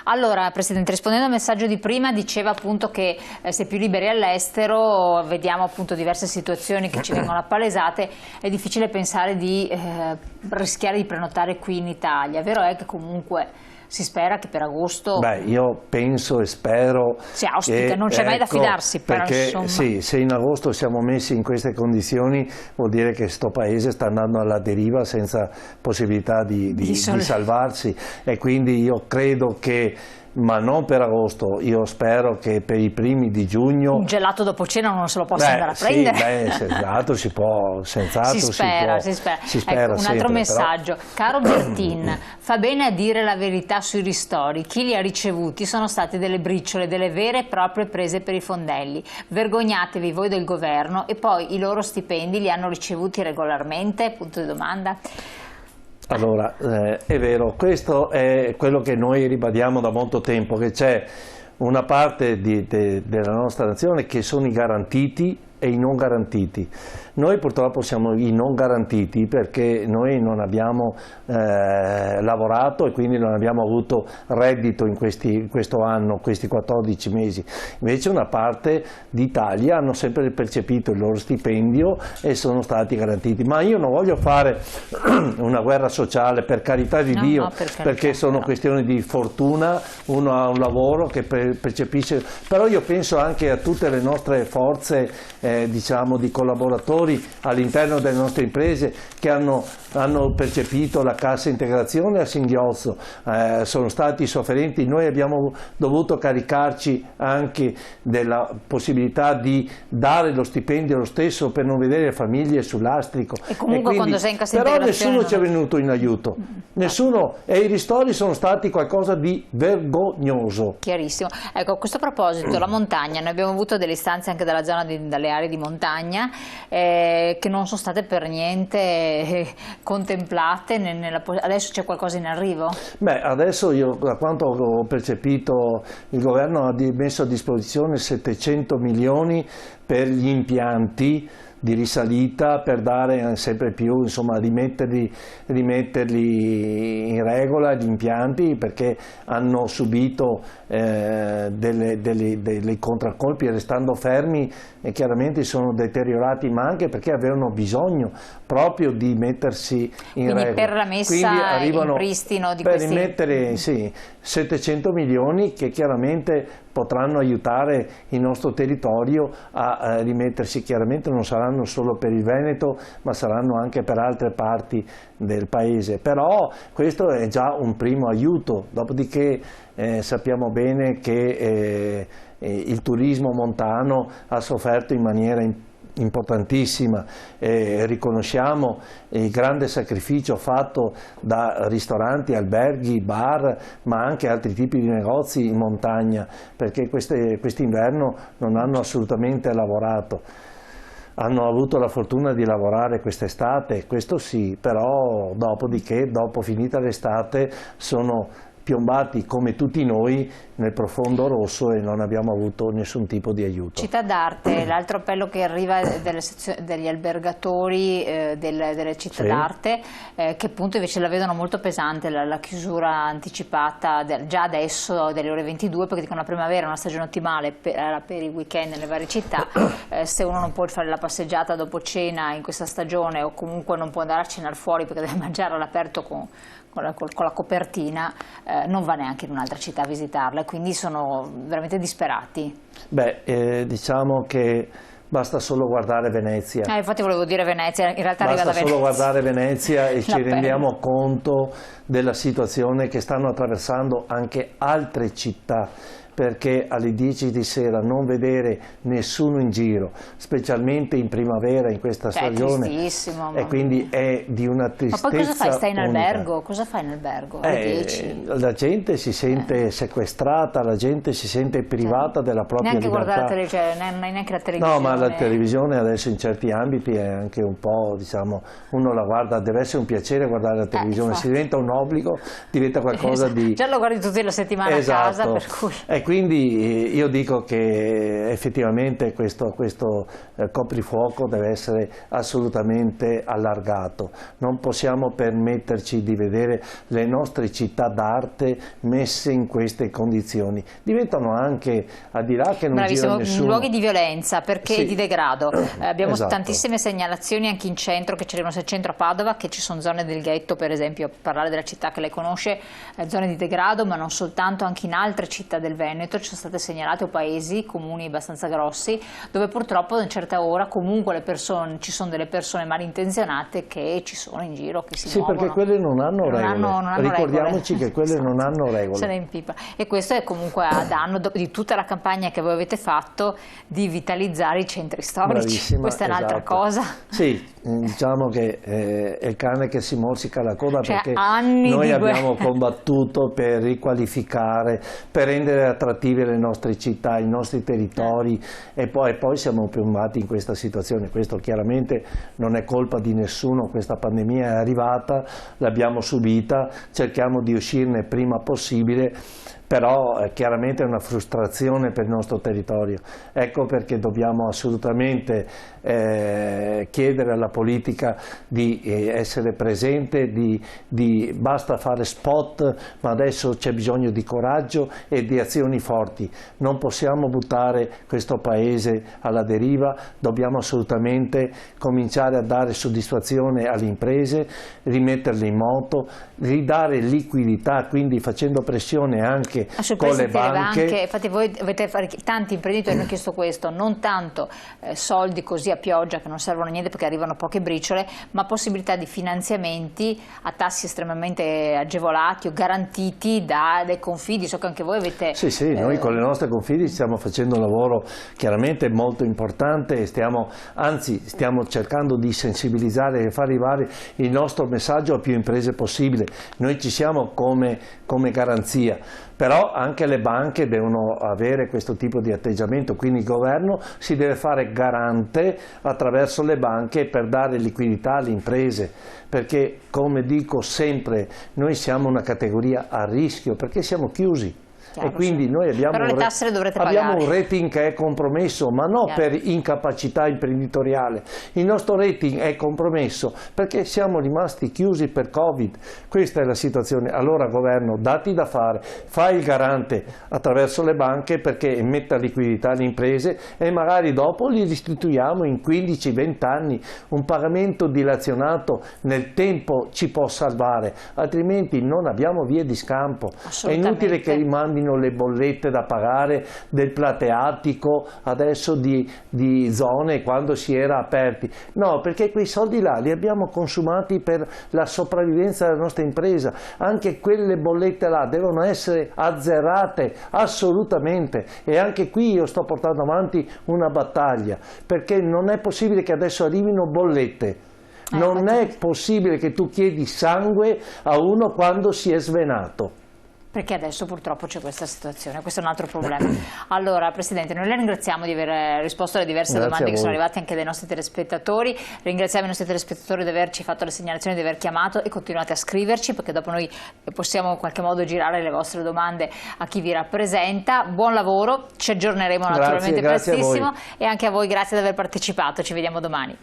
Allora, Presidente, rispondendo al messaggio di prima, diceva appunto che si è più liberi all'estero, vediamo appunto diverse situazioni che ci vengono appalesate, è difficile pensare di rischiare di prenotare qui in Italia. Vero è che comunque si spera che per agosto... Beh, io penso e spero... Si auspica, non c'è mai da fidarsi, però perché insomma... sì, se in agosto siamo messi in queste condizioni vuol dire che questo paese sta andando alla deriva senza possibilità di salvarsi, e quindi io credo che, ma non per agosto, io spero che per i primi di giugno... Un gelato dopo cena non se lo possa andare a prendere? Sì, esatto, si può, senz'altro si spera. Ecco, un altro messaggio. Però... Caro Bertin, fa bene a dire la verità sui ristori, chi li ha ricevuti sono state delle briciole, delle vere e proprie prese per i fondelli. Vergognatevi voi del governo, e poi i loro stipendi li hanno ricevuti regolarmente? Punto di domanda. Allora, è vero, questo è quello che noi ribadiamo da molto tempo, che c'è una parte della nostra nazione che sono i garantiti e i non garantiti. Noi purtroppo siamo i non garantiti perché noi non abbiamo lavorato e quindi non abbiamo avuto reddito in questo anno, questi 14 mesi. Invece una parte d'Italia hanno sempre percepito il loro stipendio e sono stati garantiti. Ma io non voglio fare una guerra sociale, per carità di Dio, perché sono questioni di fortuna, uno ha un lavoro che percepisce, però io penso anche a tutte le nostre forze diciamo di collaboratori all'interno delle nostre imprese che hanno percepito la cassa integrazione a singhiozzo, sono stati sofferenti. Noi abbiamo dovuto caricarci anche della possibilità di dare lo stipendio lo stesso per non vedere le famiglie sul lastrico, e comunque quindi, quando sei in cassa però integrazione nessuno ci è venuto in aiuto, nessuno, e i ristori sono stati qualcosa di vergognoso. Chiarissimo. Ecco, a questo proposito, la montagna, noi abbiamo avuto delle istanze anche dalla zona dalle aree di montagna che non sono state per niente contemplate. Adesso c'è qualcosa in arrivo? Beh, adesso io, da quanto ho percepito, il governo ha messo a disposizione 700 milioni per gli impianti di risalita, per dare sempre più, insomma, rimetterli in regola gli impianti, perché hanno subito dei contraccolpi restando fermi, e chiaramente sono deteriorati, ma anche perché avevano bisogno proprio di mettersi in regola. Per la messa in pristino di per rimettere, sì, 700 milioni che chiaramente potranno aiutare il nostro territorio a rimettersi. Chiaramente non saranno solo per il Veneto, ma saranno anche per altre parti del paese, però questo è già un primo aiuto. Dopodiché sappiamo bene che il turismo montano ha sofferto in maniera importantissima, riconosciamo il grande sacrificio fatto da ristoranti, alberghi, bar, ma anche altri tipi di negozi in montagna, perché quest'inverno non hanno assolutamente lavorato. Hanno avuto la fortuna di lavorare quest'estate, questo sì, però dopodiché, dopo finita l'estate, sono piombati come tutti noi nel profondo rosso e non abbiamo avuto nessun tipo di aiuto. Città d'arte, l'altro appello che arriva degli albergatori delle città d'arte, che appunto invece la vedono molto pesante la chiusura anticipata già adesso delle ore 22, perché dicono la primavera è una stagione ottimale per i weekend nelle varie città. Se uno non può fare la passeggiata dopo cena in questa stagione, o comunque non può andare a cenare fuori perché deve mangiare all'aperto con la copertina, non va neanche in un'altra città a visitarla, e quindi sono veramente disperati. Beh, diciamo che basta solo guardare Venezia. Infatti volevo dire Venezia, in realtà arriva da Venezia. Basta solo guardare Venezia e ci rendiamo conto della situazione che stanno attraversando anche altre città, perché alle 10 di sera non vedere nessuno in giro, specialmente in primavera, in questa stagione, e quindi è di una tristezza. Ma poi cosa fai? Stai in unica. albergo? Cosa fai in albergo alle 10? La gente si sente sequestrata, la gente si sente privata della propria neanche libertà. Neanche la televisione. No, ma la televisione adesso in certi ambiti è anche un po', diciamo, uno la guarda, deve essere un piacere guardare la televisione, si diventa un obbligo, diventa qualcosa di... Già lo guardi tutte le settimane a casa, per cui... quindi io dico che effettivamente questo coprifuoco deve essere assolutamente allargato. Non possiamo permetterci di vedere le nostre città d'arte messe in queste condizioni. Diventano anche, al di là che non gira nessuno, luoghi di violenza perché di degrado. Abbiamo esatto. tantissime segnalazioni anche in centro, che ci arrivano sul centro a Padova, che ci sono zone del ghetto, per esempio, parlare della città che lei conosce, zone di degrado, ma non soltanto, anche in altre città del Veneto ci sono state segnalate, o paesi, comuni abbastanza grossi, dove purtroppo a una certa ora comunque ci sono delle persone malintenzionate che ci sono in giro, che si muovono. Sì, perché quelle non hanno regole. Ricordiamoci che quelle esatto. non hanno regole. Se ne impipa. E questo è comunque a danno di tutta la campagna che voi avete fatto di vitalizzare i centri storici. Bravissima, questa è un'altra cosa. Sì, diciamo che è il cane che si morsica la coda, cioè, perché noi abbiamo combattuto per riqualificare, per rendere attrattive le nostre città, i nostri territori, e poi siamo piomati in questa situazione. Questo chiaramente non è colpa di nessuno, questa pandemia è arrivata, l'abbiamo subita, cerchiamo di uscirne prima possibile, però chiaramente è una frustrazione per il nostro territorio. Ecco perché dobbiamo assolutamente chiedere alla politica di essere presente, basta fare spot, ma adesso c'è bisogno di coraggio e di azioni forti. Non possiamo buttare questo paese alla deriva, dobbiamo assolutamente cominciare a dare soddisfazione alle imprese, rimetterle in moto, ridare liquidità, quindi facendo pressione anche con le banche. Infatti voi avete tanti imprenditori hanno chiesto questo, non tanto soldi così a pioggia che non servono a niente perché arrivano poche briciole, ma possibilità di finanziamenti a tassi estremamente agevolati o garantiti dai confidi. So che anche voi avete... Sì, noi con le nostre confidi stiamo facendo un lavoro chiaramente molto importante e stiamo cercando di sensibilizzare e far arrivare il nostro messaggio a più imprese possibile. Noi ci siamo come garanzia. Però anche le banche devono avere questo tipo di atteggiamento, quindi il governo si deve fare garante attraverso le banche per dare liquidità alle imprese, perché come dico sempre noi siamo una categoria a rischio perché siamo chiusi. E quindi noi abbiamo un rating che è compromesso, ma non per incapacità imprenditoriale. Il nostro rating è compromesso perché siamo rimasti chiusi per Covid. Questa è la situazione. Allora governo, dati da fare, fai il garante attraverso le banche perché metta liquidità alle imprese e magari dopo li restituiamo in 15-20 anni. Un pagamento dilazionato nel tempo ci può salvare, altrimenti non abbiamo vie di scampo. È inutile che rimandino le bollette da pagare del plateatico adesso di zone quando si era aperti. No, perché quei soldi là li abbiamo consumati per la sopravvivenza della nostra impresa. Anche quelle bollette là devono essere azzerate assolutamente, e anche qui io sto portando avanti una battaglia, perché non è possibile che adesso arrivino bollette. Non è possibile che tu chiedi sangue a uno quando si è svenato. Perché adesso purtroppo c'è questa situazione, questo è un altro problema. Allora Presidente, noi la ringraziamo di aver risposto alle diverse domande che sono arrivate anche dai nostri telespettatori, ringraziamo i nostri telespettatori di averci fatto le segnalazioni, di aver chiamato, e continuate a scriverci perché dopo noi possiamo in qualche modo girare le vostre domande a chi vi rappresenta. Buon lavoro, ci aggiorneremo naturalmente prestissimo, e anche a voi grazie di aver partecipato, ci vediamo domani.